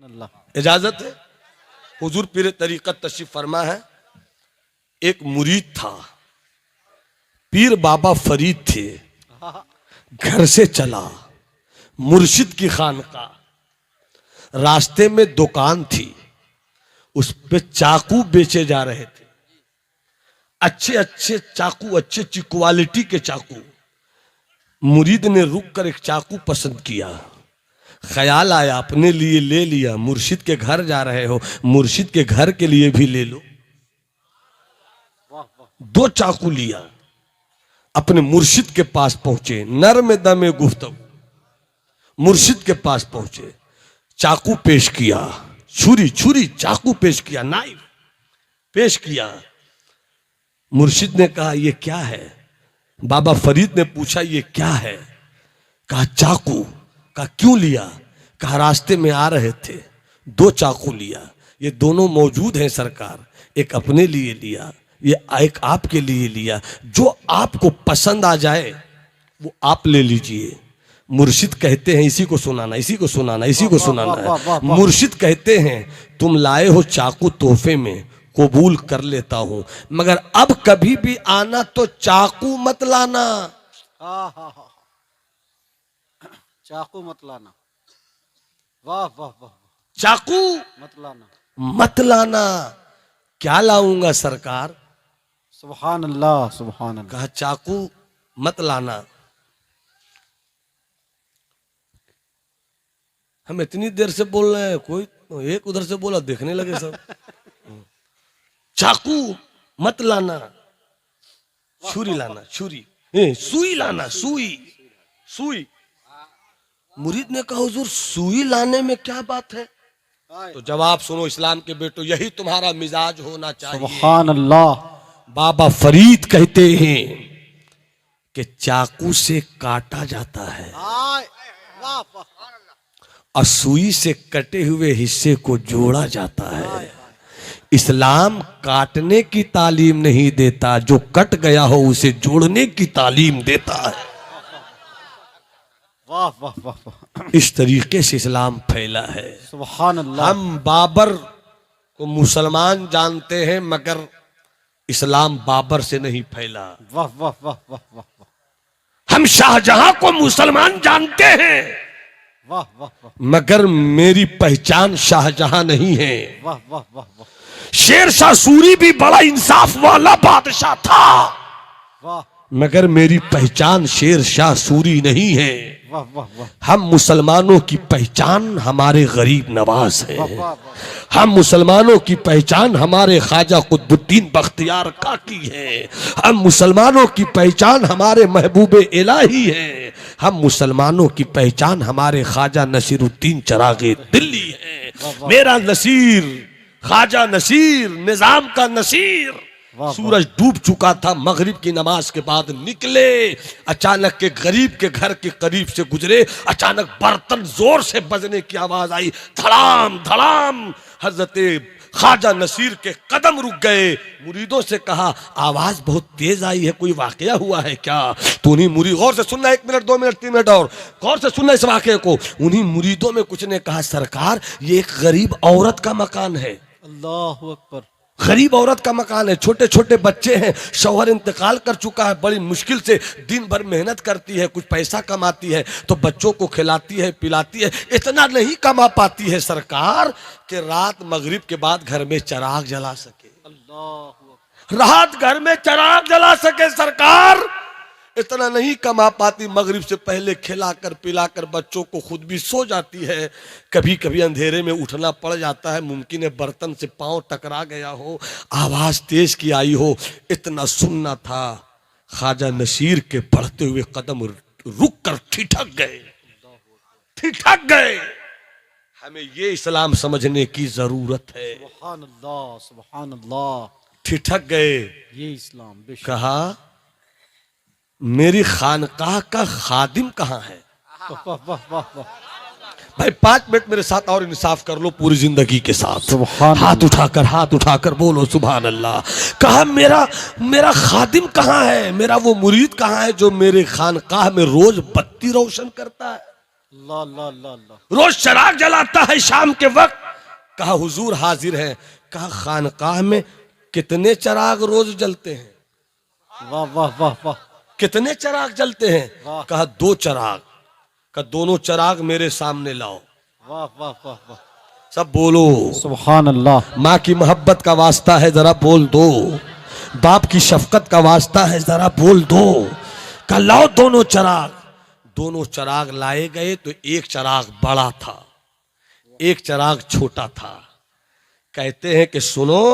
इजाजत है। हुजूर पीर तरीकत तशरीफ फरमा है। एक मुरीद था, पीर बाबा फरीद थे, घर से चला मुर्शिद की खानका, रास्ते में दुकान थी, उस पे चाकू बेचे जा रहे थे, अच्छे अच्छे चाकू, अच्छी क्वालिटी के चाकू। मुरीद ने रुक कर एक चाकू पसंद किया, ख्याल आया अपने लिए ले लिया। मुर्शिद के घर जा रहे हो, मुर्शिद के घर के लिए भी ले लो। दो चाकू लिया, अपने मुर्शिद के पास पहुंचे, नर्म दमे गुफ्तगू, मुर्शिद के पास पहुंचे, चाकू पेश किया, छुरी छुरी चाकू पेश किया, नाइफ पेश किया। मुर्शिद ने कहा ये क्या है? बाबा फरीद ने पूछा ये क्या है? कहा चाकू। कहा क्यों लिया? कहा रास्ते में आ रहे थे, दो चाकू लिया, ये दोनों मौजूद हैं सरकार, एक अपने लिए लिया, ये एक आपके लिए लिया, जो आपको पसंद आ जाए वो आप ले लीजिए। मुर्शिद कहते हैं, इसी को सुनाना, इसी को सुनाना, इसी को सुनाना है। मुर्शिद कहते हैं तुम लाए हो चाकू तोहफे में, कबूल कर लेता हूं, मगर अब कभी भी आना तो चाकू मत लाना। चाकू मत लाना। वाह वाह वाह। चाकू मत लाना, मत लाना। क्या लाऊंगा सरकार? सुभान अल्लाह सुभान अल्लाह। कहा चाकू मत लाना। हम इतनी देर से बोल रहे हैं, कोई एक उधर से बोला, देखने लगे सब। चाकू मत लाना, छुरी लाना, छुरी, सुई लाना, सुई, सुई। मुरीद ने कहा हुजूर सुई लाने में क्या बात है? तो जवाब सुनो इस्लाम के बेटो, यही तुम्हारा मिजाज होना चाहिए। सुभान अल्लाह। बाबा फरीद कहते हैं कि चाकू से काटा जाता है और सुई से कटे हुए हिस्से को जोड़ा जाता है। इस्लाम काटने की तालीम नहीं देता, जो कट गया हो उसे जोड़ने की तालीम देता है। वाह वाह वाह वाह। इस तरीके से इस्लाम फैला है। सुभान अल्लाह। हम बाबर को मुसलमान जानते हैं, मगर इस्लाम बाबर से नहीं फैला। वाह वाह वाह वाह वाह। हम शाहजहां को मुसलमान जानते हैं, वाह वाह वाह। मगर मेरी पहचान शाहजहां नहीं है। वाह वाह वाह वाह। शेरशाह सूरी भी बड़ा इंसाफ वाला बादशाह था, वाह, मगर मेरी पहचान शेरशाह सूरी नहीं है। वाह वाह वाह। हम मुसलमानों की पहचान हमारे गरीब नवाज है। वाह वाह। हम मुसलमानों की पहचान हमारे ख्वाजा कुतुबुद्दीन बख्तियार काकी है। हम मुसलमानों की पहचान हमारे महबूब इलाही है। हम मुसलमानों की पहचान हमारे ख्वाजा नसीरुद्दीन चिरागे दिल्ली है। मेरा नसीर, ख्वाजा नसीर, निजाम का नसीर। सूरज डूब चुका था, मगरिब की नमाज के बाद निकले, अचानक के गरीब के घर के करीब से गुजरे, अचानक बर्तन जोर से बजने की आवाज आई, धड़ाम धड़ाम। हजरत ख्वाजा नसीर के कदम रुक गए। मुरीदों से कहा आवाज बहुत तेज आई है, कोई वाकया हुआ है क्या? तो उन्हीं मुरीद, गौर से सुनना, 1 मिनट 2 मिनट 3 मिनट और गौर से सुनना इस वाकये को। उन्हीं मुरीदों में कुछ ने कहा सरकार ये एक गरीब औरत का मकान है। अल्लाहु अकबर। गरीब औरत का मकान है, छोटे छोटे बच्चे हैं, शौहर इंतकाल कर चुका है, बड़ी मुश्किल से दिन भर मेहनत करती है, कुछ पैसा कमाती है तो बच्चों को खिलाती है पिलाती है, इतना नहीं कमा पाती है सरकार कि रात मगरिब के बाद घर में चिराग जला सके। अल्लाहु अकबर। रात घर में चिराग जला सके सरकार, इतना नहीं कमा पाती। मगरिब से पहले खिलाकर पिलाकर बच्चों को खुद भी सो जाती है। कभी कभी अंधेरे में उठना पड़ जाता है, मुमकिन है बर्तन से पांव टकरा गया हो, आवाज तेज की आई हो, इतना सुनना था। ख्वाजा नसीर के बढ़ते हुए कदम रुक कर ठिठक गए, ठिठक गए। हमें ये इस्लाम समझने की जरूरत है। सुभान अल्लाह सुभान अल्लाह। ठिठक गए, ये इस्लाम बेशक। कहा मेरी खानकाह का खादिम कहाँ है? वाह वाह वाह वाह। भाई 5 मिनट मेरे साथ और इंसाफ कर लो पूरी जिंदगी के साथ। सुभान हाथ उठाकर बोलो सुभान अल्लाह। कहा मेरा खादिम कहाँ है, मेरा वो मुरीद कहाँ है जो मेरे खानकाह में रोज बत्ती रोशन करता है? अल्लाह अल्लाह अल्लाह अल्लाह। रोज चिराग जलाता है शाम के वक्त। कहा हुजूर हाजिर है। कहा खानकाह में कितने चिराग रोज जलते हैं? वाह वाह वाह वाह कितने चिराग जलते हैं? वाह। कहा 2 चिराग। कहा दोनों चिराग मेरे सामने लाओ। वाह वाह वाह वाह। सब बोलो। सुभान अल्लाह। माँ की मोहब्बत का वास्ता है जरा बोल दो। बाप की शफकत का वास्ता है जरा बोल दो। कहा लाओ दोनों चिराग। दोनों चिराग लाए गए तो एक चिराग बड़ा था, एक चिराग छोटा था। कहते हैं कि सुनो,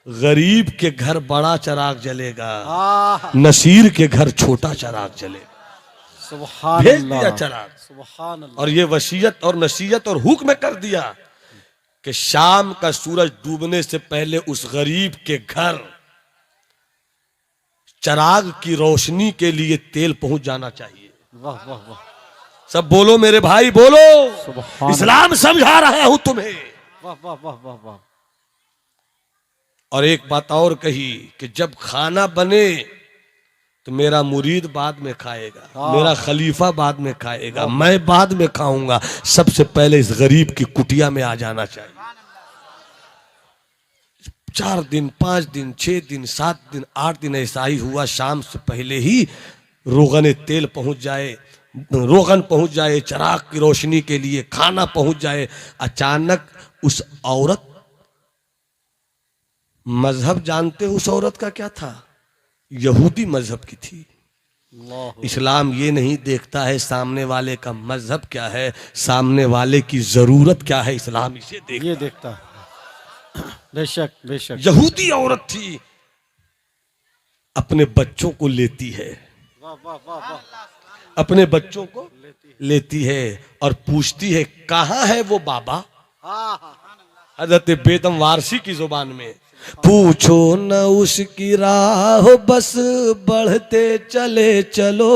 गरीब के घर बड़ा चिराग जलेगा, आह, नसीर के घर छोटा चिराग जलेगा। सुभान भेज अल्लाह। दिया चिराग। सुभान अल्लाह। और ये वसीयत और नसीहत और हुक्म कर दिया कि शाम का सूरज डूबने से पहले उस गरीब के घर चिराग की रोशनी के लिए तेल पहुंच जाना चाहिए। वाह वाह वाह। सब बोलो मेरे भाई बोलो। सुभान इस्लाम समझा रहा हूं तुम्हें। वाह वाह वाह वाह वाह। और एक बात और कही कि जब खाना बने तो मेरा मुरीद बाद में खाएगा, मेरा खलीफा बाद में खाएगा, मैं बाद में खाऊंगा। सबसे पहले इस गरीब की कुटिया में आ जाना चाहिए। 4 दिन 5 दिन 6 दिन 7 दिन 8 दिन ऐसा ही हुआ। शाम से पहले ही रोगन तेल पहुंच जाए, रोगन पहुंच जाए चिराग की रोशनी के लिए, खाना पहुंच जाए। अचानक उस औरत, मजहब जानते हो उस औरत का क्या था? यहूदी मजहब की थी। अल्लाह। इस्लाम ये नहीं देखता है सामने वाले का मजहब क्या है, सामने वाले की जरूरत क्या है, इस्लाम इसे देखता ये है। देखता है। बेशक बेशक। यहूदी औरत थी, अपने बच्चों को लेती है, वाह वाह वाह वाह। अपने बच्चों को लेती है और पूछती है कहाँ है वो बाबा। हजरत बेदम वारसी की जुबान में, पूछो न उसकी राह बस बढ़ते चले चलो,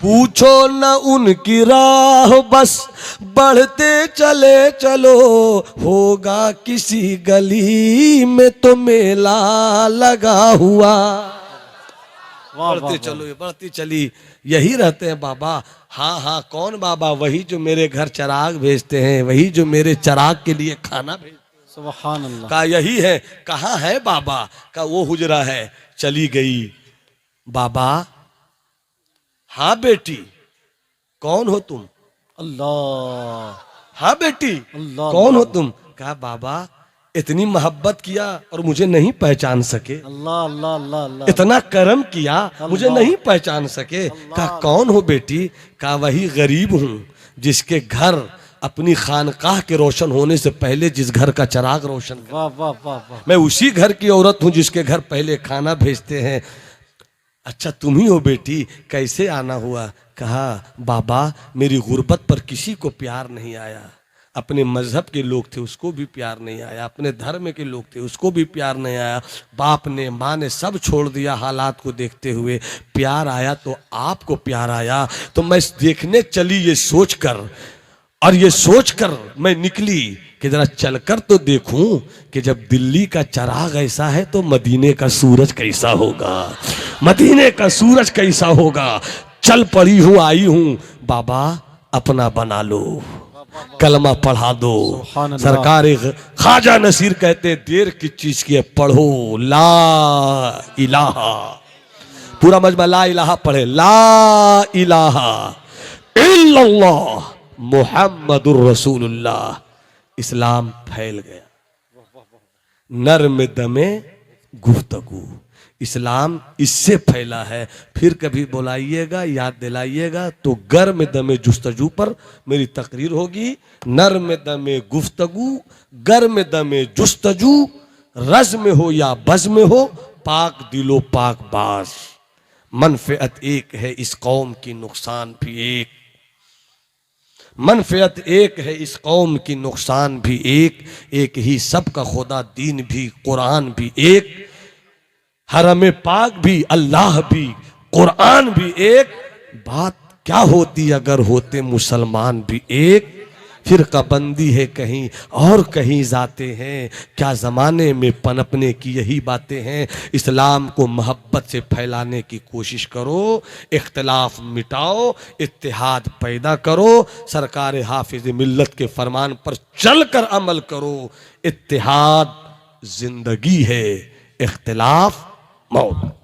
पूछो न उनकी राह बस बढ़ते चले चलो, होगा किसी गली में तो मेला लगा हुआ। बढ़ते चलो, ये बढ़ती चली, यही रहते हैं बाबा। हाँ हाँ कौन बाबा? वही जो मेरे घर चिराग भेजते हैं, वही जो मेरे चिराग के लिए खाना भेजते हैं। सुभान अल्लाह। कहा यही है। कहाँ है बाबा? कहा वो हुजरा है। चली गई। बाबा, हाँ बेटी, कौन हो तुम? अल्लाह। हाँ बेटी, अल्लाह। कौन हो तुम? कहा बाबा, इतनी मोहब्बत किया और मुझे नहीं पहचान सके, अल्लाह अल्लाह अल्लाह अल्लाह। इतना करम किया मुझे नहीं पहचान सके। कहा कौन हो बेटी? कहा वही गरीब हूं जिसके घर अपनी खानकाह के रोशन होने से पहले जिस घर का चिराग रोशन कर, वाह वाह वाह वाह। मैं उसी घर की औरत हूं जिसके घर पहले खाना भेजते हैं। अच्छा तुम ही हो बेटी, कैसे आना हुआ? कहा बाबा, मेरी गुर्बत पर किसी को प्यार नहीं आया। अपने मजहब के लोग थे उसको भी प्यार नहीं आया, अपने धर्म के लोग थे उसको भी प्यार नहीं आया, बाप ने माँ ने सब छोड़ दिया हालात को देखते हुए। प्यार आया तो आपको प्यार आया। तो मैं देखने चली ये सोचकर, और ये सोचकर मैं निकली कि जरा चलकर तो देखूं कि जब दिल्ली का चिराग ऐसा है तो मदीने का सूरज कैसा होगा, मदीने का सूरज कैसा होगा। चल पड़ी हूं, आई हूं। बाबा अपना बना लो, कलमा पढ़ा दो। सरकार ख्वाजा नसीर कहते देर की चीज की है, पढ़ो ला इलाहा। पूरा मजमा ला इलाहा पढ़े, ला इलाहा इल्लल्लाह मुहम्मदुर रसूलुल्लाह। इस्लाम फैल गया। नर्म दमे गुफ्तगू, इस्लाम इससे फैला है। फिर कभी बुलाइएगा, याद दिलाइएगा तो गर्म दमे जुस्तजू पर मेरी तकरीर होगी। नर्म दमे गुफ्तगू, गर्म दमे जुस्तजू, रज में हो या बज में हो, पाक दिलो पाक बाज। मनफियत एक है इस कौम की, नुकसान भी एक। मनफियत एक है इस कौम की, नुकसान भी एक। एक ही सबका खुदा, दीन भी कुरान भी एक। हरम पाक भी, अल्लाह भी, कुरान भी एक। बात क्या होती अगर होते मुसलमान भी एक। फिरका बंदी है कहीं और कहीं जाते हैं, क्या ज़माने में पनपने की यही बातें हैं। इस्लाम को मोहब्बत से फैलाने की कोशिश करो, इख्तिलाफ मिटाओ, इत्तेहाद पैदा करो, सरकार हाफिज मिल्लत के फरमान पर चलकर अमल करो। इत्तेहाद जिंदगी है, इख्तिलाफ मौत।